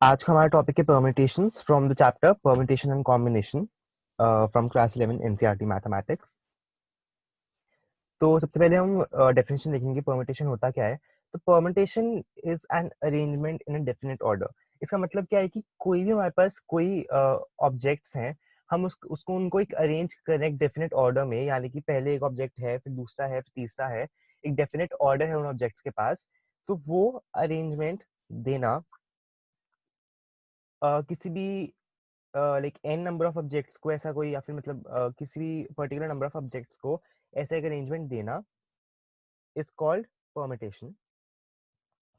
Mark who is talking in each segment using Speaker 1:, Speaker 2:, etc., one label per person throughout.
Speaker 1: आज का हमारा टॉपिक है permutations from the chapter permutation and combination from class 11 NCERT mathematics. तो सबसे पहले हम डेफिनेशन देखेंगे परम्यूटेशन होता क्या है। तो permutation is an arrangement in a definite order. इसका मतलब क्या है कि कोई भी हमारे पास कोई ऑब्जेक्ट्स हैं, हम उसको उनको एक अरेंज करें एक डेफिनेट ऑर्डर में, यानी कि पहले एक ऑब्जेक्ट है, फिर दूसरा है, फिर तीसरा है, एक डेफिनेट ऑर्डर है उन ऑब्जेक्ट्स के पास। तो वो अरेंजमेंट देना किसी भी like an number of objects को ऐसा कोई, या फिर मतलब किसी भी पर्टिकुलर नंबर ऑफ ऑब्जेक्ट्स को ऐसा एक अरेंजमेंट देना is called permutation.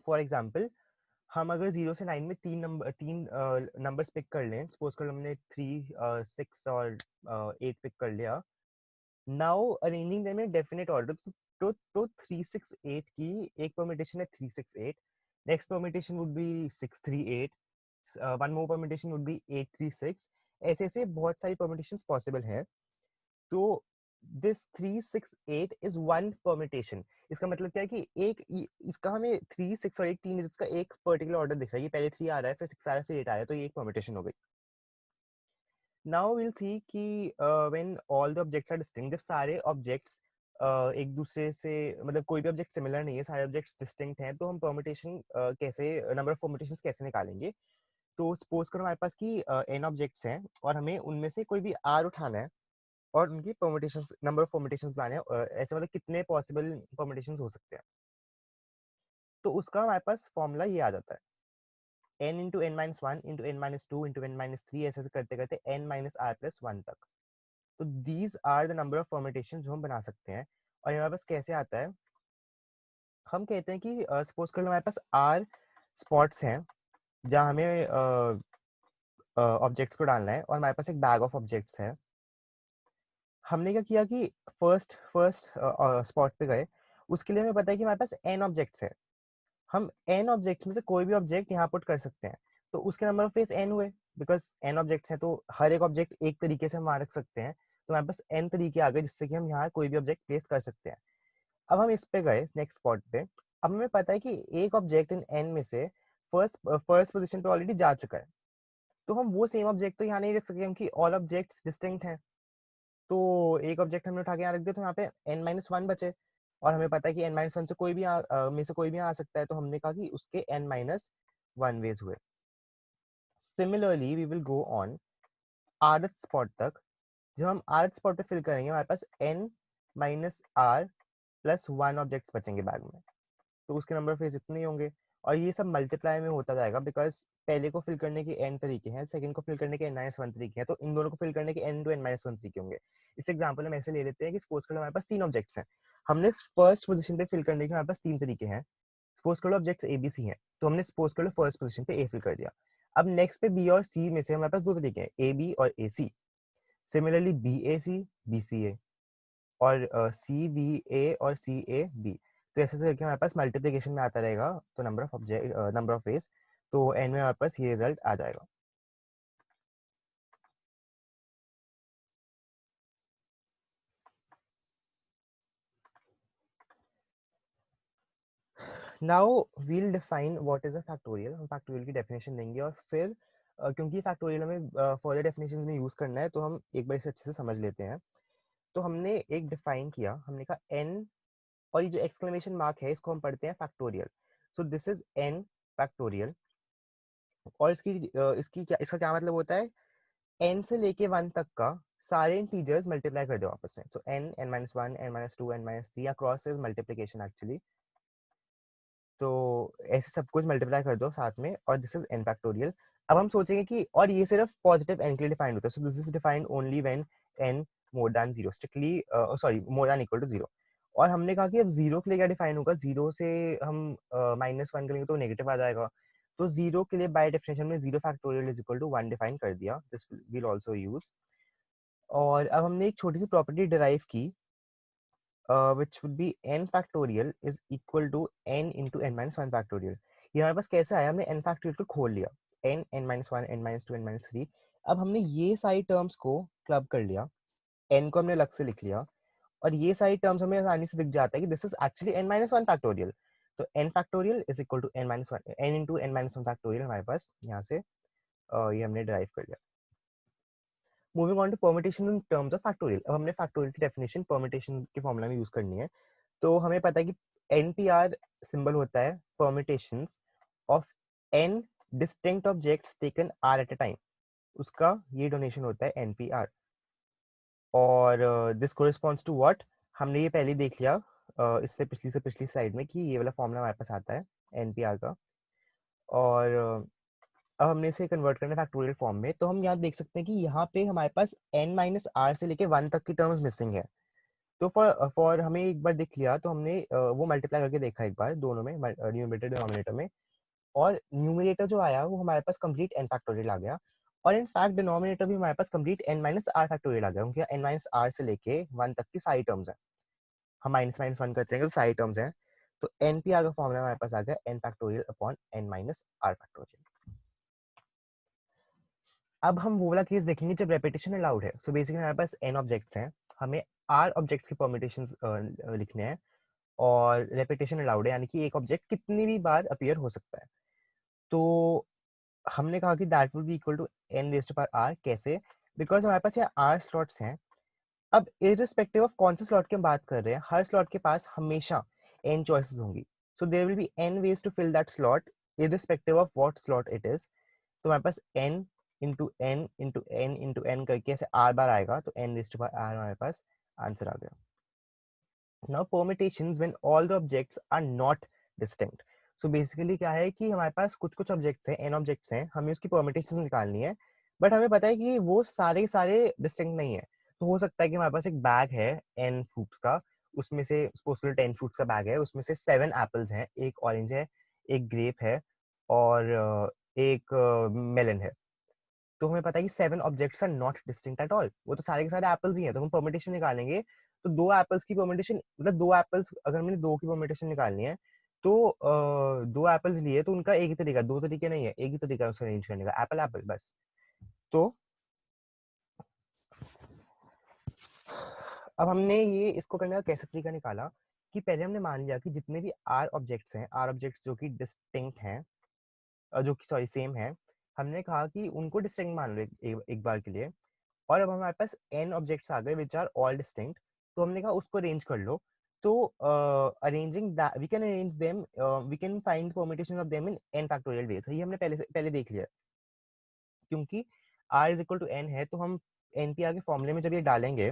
Speaker 1: For example, हम अगर 0 से 9 में तीन नंबर्स पिक कर लें, सपोज कर हमने 3, 6 और 8 पिक कर लिया। Now arranging them in definite order, तो 3 6 8 की एक परमिटेशन है 3 6 8, next permutation would be 6 3 8, one more permutation would be 8 3 6। ऐसे ऐसे बहुत सारी परमिटेशंस पॉसिबल हैं। तो दिस 3 6 8 इज वन परमिटेशन। इसका मतलब क्या है कि इसका हमें 3 6 और 8 तीन डिजिट्स का एक पर्टिकुलर ऑर्डर दिख रहा है, ये पहले 3 आ रहा है, फिर 6 आ रहा है, फिर 8 आ रहा है, तो ये एक परमिटेशन हो गई। नाउ विल सी कि when all the objects are distinct, जब सारे ऑब्जेक्ट्स एक दूसरे से, मतलब कोई भी ऑब्जेक्ट सिमिलर नहीं है, सारे ऑब्जेक्ट्स डिस्टिंक्ट हैं, तो हम परमिटेशन कैसे, नंबर ऑफ परमिटेशंस कैसे निकालेंगे। तो सपोज करो हमारे पास कि एन ऑब्जेक्ट्स हैं और हमें उनमें से कोई भी आर उठाना है और उनकी परमिटेशंस, नंबर ऑफ परमिटेशंस लाने हैं, ऐसे मतलब कितने पॉसिबल परमिटेशंस हो सकते हैं। तो उसका हमारे पास फॉर्मूला ये आ जाता है, n into n minus one into n minus two into n minus three, ऐसे करते करते n minus r plus one तक। तो these are the number of permutation जो हम बना सकते हैं। और ये हमारे पास कैसे आता है, हम कहते हैं कि सपोज कर लो हमारे पास आर स्पॉट्स हैं जहाँ हमें ऑब्जेक्ट्स को डालना है, और हमारे पास एक बैग ऑफ ऑब्जेक्ट्स है। हमने क्या किया कि फर्स्ट फर्स्ट स्पॉट पे गए, उसके लिए हमें पता है कि हमारे पास एन ऑब्जेक्ट्स है, हम एन ऑब्जेक्ट्स में से कोई भी ऑब्जेक्ट यहाँ पुट कर सकते हैं। तो उसके नंबर ऑफ फेस एन हुए, बिकॉज एन ऑब्जेक्ट्स हैं, तो हर एक ऑब्जेक्ट एक तरीके से हम वहां रख सकते हैं। तो हमारे पास एन तरीके आ गए जिससे कि हम यहाँ कोई भी ऑब्जेक्ट प्लेस कर सकते हैं। अब हम इस पे गए नेक्स्ट स्पॉट पे, अब हमें पता है कि एक ऑब्जेक्ट इन एन में से फर्स्ट फर्स्ट पोजिशन पे ऑलरेडी जा चुका है। तो हम वो सेम ऑब्जेक्ट तो यहाँ नहीं रख सकते क्योंकि ऑल ऑब्जेक्ट्स डिस्टिंक्ट हैं। तो एक ऑब्जेक्ट हमने उठा के यहाँ रख दिया, तो यहाँ पे n माइनस वन बचे, और हमें पता है कि n माइनस वन से कोई भी में से कोई भी आ सकता है, तो हमने कहा कि उसके n माइनस वन वेज हुए। Similarly we will go on rth spot तक। जब हम rth स्पॉट पे फिल करेंगे, हमारे पास n minus r plus one objects बचेंगे बैग में, तो उसके नंबर ऑफ फेज इतने ही होंगे। और ये सब मल्टीप्लाई में होता जाएगा, बिकॉज पहले को फिल करने के n तरीके हैं, सेकंड को फिल करने के n माइनस वन तरीके हैं, तो इन दोनों को फिल करने के n to n minus one तरीके होंगे। इस एग्जांपल हम ऐसे ले लेते हैं कि सपोज करो हमारे पास तीन ऑब्जेक्ट्स हैं, हमने फर्स्ट पोजीशन पे फिल करने के हमारे पास तीन तरीके हैं। सपोज करो ऑब्जेक्ट्स ए बी सी हैं, तो हमने सपोज करो फर्स्ट पोजीशन पे ए फिल कर दिया। अब नेक्स्ट पे बी और सी में से हमारे पास दो तरीके हैं, ए बी और ए सी। सिमिलरली बी ए सी, बी सी ए, और सी बी ए और सी ए बी। तो ऐसे करके हमारे पास मल्टीप्लिकेशन में आता रहेगा, तो number of object, number of face, तो एन में हमारे पास ये रिजल्ट आ जाएगा। Now we'll define what is a factorial. हम फैक्टोरियल की डेफिनेशन देंगे, और फिर क्योंकि फैक्टोरियल हमें फर्दर डेफिनेशन में यूज करना है, तो हम एक बार इसे अच्छे से समझ लेते हैं। तो हमने एक डिफाइन किया, हमने कहा एन, और ये जो एक्सक्लेमेशन मार्क है इसको हम पढ़ते हैं factorial. So this is an factorial. और इसका क्या मतलब होता है, n से लेके 1 तक का सारे इंटीजर्स मल्टीप्लाई कर दो आपस में। सो n, n minus one, n minus two, n minus three, या क्रॉस इज मल्टीप्लीकेशन एक्चुअली। तो ऐसे सब कुछ मल्टीप्लाई कर दो साथ में, और दिस इज n फैक्टोरियल। अब हम सोचेंगे कि, और ये सिर्फ पॉजिटिव n के लिए डिफाइंड होता है, so this is defined only when n more than zero, strictly sorry more than equal to zero. और हमने कहा कि अब जीरो के लिए क्या डिफाइन होगा, जीरो से हम माइनस वन करेंगे तो नेगेटिव आ जाएगा। तो जीरो के लिए बाय डेफिनेशन में zero factorial is equal to one define कर दिया, दिस विल आल्सो यूज। और अब हमने एक छोटी सी प्रॉपर्टी डिराइव की, which would be n factorial is equal to n into n minus one factorial। ये हमारे पास कैसे आया, हमने n factorial को खोल लिया, n, n minus one, n minus two, n minus three. अब हमने ये सारी टर्म्स को क्लब कर लिया, n को हमने अलग से लिख लिया, और ये सारी टर्म्स हमें आसानी से दिख जाता है कि this is actually n minus one factorial। तो n factorial is equal to n minus one, n into n minus one factorial हमारे पास यहाँ से ये हमने डिराइव कर लिया। Moving on to permutation in terms of factorial. अब हमने फैक्टोरियल की डेफिनेशन परमिटेशन के फॉर्मूला में यूज करनी है। तो हमें पता है कि एनपीआर सिंबल होता है permutations of n distinct objects taken r at a time, उसका ये डोनेशन होता है एनपीआर। और दिस कोरिस्पॉन्ड्स टू व्हाट, हमने ये पहले देख लिया इससे पिछली स्लाइड में कि ये वाला फॉर्मूला हमारे पास आता है एनपीआर का। और अब हमने इसे कन्वर्ट करना है फैक्टोरियल फॉर्म में। तो हम यहाँ देख सकते हैं कि यहाँ पे हमारे पास n माइनस आर से लेके 1 तक की टर्म्स मिसिंग है। तो फॉर हमें एक बार देख लिया तो हमने वो मल्टीप्लाई करके देखा एक बार दोनों में, न्यूमरेटर डिनोमिनेटर में, और न्यूमरेटर जो आया वो हमारे पास कंप्लीट n फैक्टोरियल आ गया। और इन फैक्ट डिनोमिनेटर भी हमारे पास complete n minus r factorial आ गया, क्योंकि n माइनस आर से लेके 1 तक की सारी टर्म्स है। हम माइनस माइनस 1 करते हैं तो सारी टर्म्स हैं। तो npr का फॉर्मूला हमारे पास आ गया n factorial upon n minus r factorial. अब हम वो वाला केस देखेंगे जब रेपिटेशन अलाउड है। सो बेसिकली हमारे पास n ऑब्जेक्ट्स हैं, हमें r ऑब्जेक्ट्स की परम्यूटेशंस लिखने हैं, और रेपिटेशन अलाउड है, यानी कि एक ऑब्जेक्ट कितनी भी बार अपीयर हो सकता है। तो हमने कहा कि that will be equal to n raised to power r। कैसे? बिकॉज हमारे पास यहाँ r स्लॉट्स हैं। अब इररिस्पेक्टिव ऑफ कौन से स्लॉट की हम बात कर रहे हैं, हर स्लॉट के पास हमेशा n चॉइसेस होंगी। So there will be n ways to fill that slot irrespective of what slot it is. तो हमारे पास n into n into n into n करके ऐसे r बार आएगा, तो n raised to power r हमारे पास आंसर आ गया। Now permutations when all the objects are not distinct. So basically क्या है कि हमारे पास कुछ कुछ ऑब्जेक्ट्स हैं, n ऑब्जेक्ट्स हैं, हमें उसकी परमिटेशंस निकालनी है, बट हमें पता है कि वो सारे सारे डिस्टिंक्ट नहीं है। तो हो सकता है कि हमारे पास एक बैग है n फ्रूट्स का, उसमें से सपोज 10 फ्रूट्स का बैग है, उसमें से 7 एप्पल्स हैं, एक ऑरेंज है, एक ग्रेप है, और एक मेलन है। तो हमें पता है कि 7 objects are not distinct at all, वो तो सारे के सारे एप्पल्स ही हैं। तो हम परमिटेशन निकालेंगे, तो 2 एप्पल्स की परमिटेशन, मतलब 2 एप्पल्स अगर हमने 2 की परमिटेशन निकालनी है, तो 2 एप्पल्स लिए तो उनका एक ही तरीका, 2 तरीके नहीं है, एक ही तरीका है उसको अरेंज करने का, एप्पल एप्पल बस। तो अब हमने ये इसको करने का कैसे तरीका निकाला कि पहले हमने मान लिया कि जितने भी आर ऑब्जेक्ट्स हैं, आर ऑब्जेक्ट्स जो कि डिस्टिंक्ट हैं, जो कि सॉरी सेम है, हमने कहा कि उनको डिस्टिंक्ट मान लो एक बार के लिए। और अब हमारे पास n ऑब्जेक्ट्स आ गए विच आर ऑल डिस्टिंक्ट, तो हमने कहा उसको अरेंज कर लो। तो arranging that we can arrange them, we can find permutation of them in n factorial ways. ये हमने पहले देख लिया, क्योंकि r is equal to n है, तो हम npr के फॉर्मूले में जब ये डालेंगे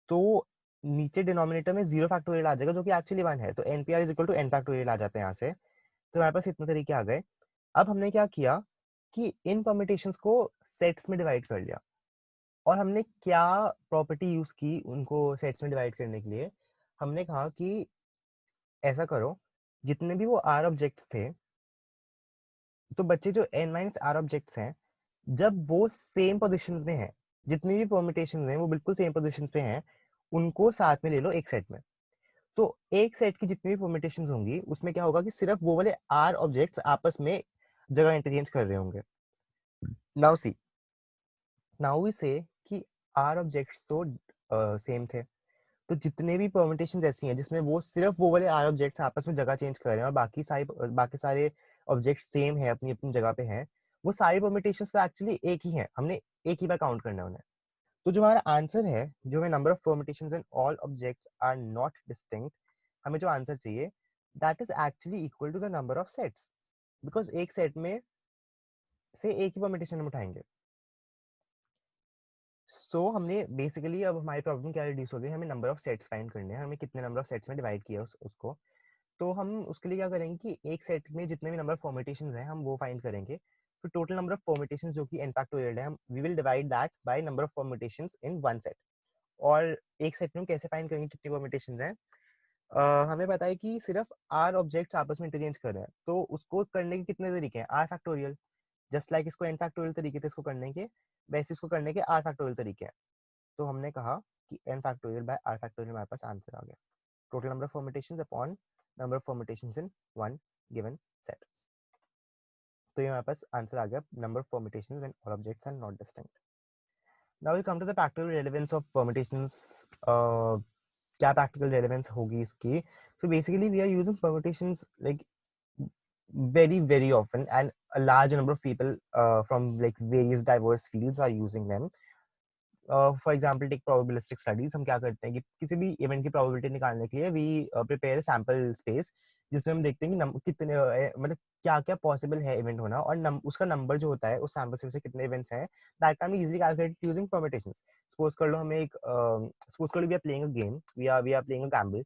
Speaker 1: तो नीचे डिनोमिनेटर में 0 फैक्टोरियल आ जाएगा, जो कि एक्चुअली 1 है। तो npr is equal to n factorial आ जाते हैं यहाँ से। तो हमारे पास इतने तरीके आ गए। अब हमने क्या किया कि इन परम्यूटेशंस को सेट्स में डिवाइड कर लिया। और हमने क्या प्रॉपर्टी यूज की उनको सेट्स में डिवाइड करने के लिए, हमने कहा कि ऐसा करो, जितने भी वो आर ऑब्जेक्ट्स थे, तो बच्चे जो एन माइनस आर ऑब्जेक्ट्स हैं, जब वो सेम पोजीशंस में हैं, जितनी भी परम्यूटेशंस हैं वो बिल्कुल सेम पोजीशंस पे हैं, उनको साथ में ले लो एक सेट में। तो एक सेट की जितनी भी परम्यूटेशंस होंगी उसमें क्या होगा कि सिर्फ वो वाले आर ऑब्जेक्ट्स आपस में जगह इंटरचेंज कर रहे होंगे। नाउ सी, नाउ वी से कि आर ऑब्जेक्ट्स तो सेम थे, तो जितने भी परम्यूटेशंस ऐसी हैं जिसमें वो सिर्फ वो वाले आर ऑब्जेक्ट्स आपस में जगह चेंज कर रहे हैं और बाकी सारे ऑब्जेक्ट्स सेम है, अपनी अपनी जगह पे हैं, वो सारी परम्यूटेशंस तो एक्चुअली एक ही हैं, हमने एक ही बार काउंट करना है उन्हें। तो जो हमारा आंसर है, जो हमें number of permutations in all objects are not distinct, हमें जो आंसर चाहिए that is actually equal to the number of sets, because एक सेट में से एक ही परम्यूटेशन हम उठाएंगे। हमने बेसिकली अब हमारी प्रॉब्लम क्या रिड्यूस हो गई, हमें नंबर ऑफ सेट्स फाइंड करने हैं, हमें कितने नंबर ऑफ सेट्स में डिवाइड किया उसको। तो हम उसके लिए क्या करेंगे कि एक सेट में जितने भी नंबर ऑफ परम्यूटेशंस हैं हम वो फाइंड करेंगे। तो टोटल नंबर ऑफ परम्यूटेशंस जो कि n फैक्टोरियल है, हम we will divide that by number of permutations in one set. और एक सेट में हम कैसे फाइंड करेंगे कितनी परम्यूटेशंस हैं, हमें पता है कि सिर्फ r ऑब्जेक्ट्स आपस में इंटरचेंज कर रहे हैं, तो उसको करने के कितने तरीके हैं, r फैक्टोरियल, जस्ट लाइक इसको n फैक्टोरियल तरीके थे इसको करने के, वैसे इसको करने के r फैक्टोरियल तरीके हैं। तो हमने कहा कि n factorial by r factorial हमारे पास आंसर आ गया, total number of permutations upon number of permutations in one given set. तो ये हमारे पास आंसर आ गया, number of permutations when all objects are not distinct. Now we come to the practical relevance of permutations क्या practical relevance होगी इसकी. So basically we are using permutations like very often, and a large number of people from like various diverse fields are using them. For example take probabilistic studies. हम क्या करते हैं कि किसी भी इवेंट की प्रोबेबिलिटी निकालने के लिए वी प्रिपेयर सैम्पल स्पेस, जिसमें हम देखते हैं कि कितने मतलब क्या क्या पॉसिबल है इवेंट होना, और उसका नंबर जो होता है उस सैम्पल स्पेस से कितने इवेंट्स हैं, that can be easily calculated using permutations. Suppose कर लो हमें एक सपोज कर लो we are playing a game, we are playing a gamble.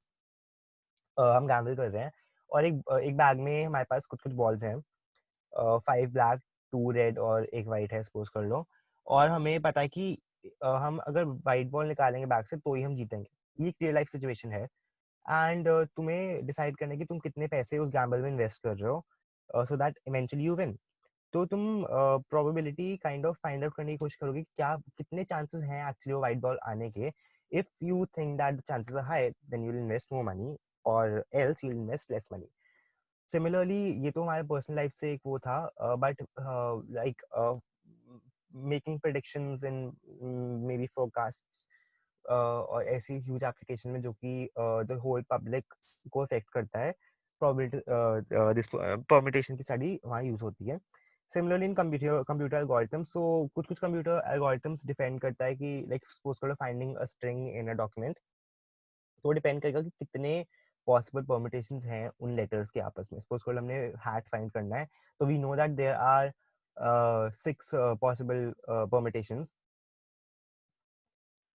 Speaker 1: हम गैम्बल कर रहे हैं और एक बैग में हमारे पास कुछ कुछ बॉल्स हैं, 5 ब्लैक 2 रेड और एक वाइट है सपोज कर लो. और हमें पता है कि हम अगर वाइट बॉल निकालेंगे बैग से तो ही हम जीतेंगे. ये एक रियल लाइफ सिचुएशन है. एंड तुम्हें डिसाइड करना है कि तुम कितने पैसे उस गैम्बल में इन्वेस्ट कर रहे हो so that eventually you win. तो तुम probability kind of find out करने की कोशिश करोगे कि क्या कितने चांसेस हैं एक्चुअली वो वाइट बॉल आने के. If you think that the chances are high, then you will invest more money, और else you will invest less money. Similarly ये तो हमारे पर्सनल लाइफ से एक वो था, but like making predictions in maybe forecasts और ऐसी ह्यूज एप्लीकेशन में जो कि द होल पब्लिक को अफेक्ट करता है, प्रोबेबिलिटी दिस परम्यूटेशन की स्टडी वहाँ यूज होती है. सिमिलरली इन कंप्यूटर एल्गोरिथम्स, सो कुछ कुछ कंप्यूटर एल्गोरिथम्स डिपेंड करता है कि लाइक सपोज करो finding a string in a document, तो डिपेंड करेगा कि कितने पॉसिबल परम्यूटेशंस हैं उन लेटर्स के आपस में. सपोज करो हमने हैट फाइंड करना है, तो we know that there are 6 possible permutations,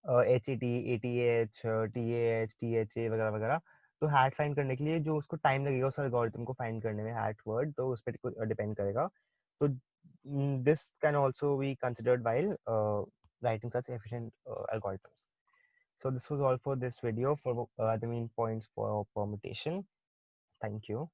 Speaker 1: H E T, A T H, T H, T H A वगैरह वगैरह. तो हैट फाइंड करने के लिए जो उसको टाइम लगेगा उस एल्गोरिथम को फाइंड करने में, हैट वर्ड, तो उस पर डिपेंड करेगा. तो this can also be considered while writing such efficient algorithms. So this was all for this video for the main points for permutation. Thank you.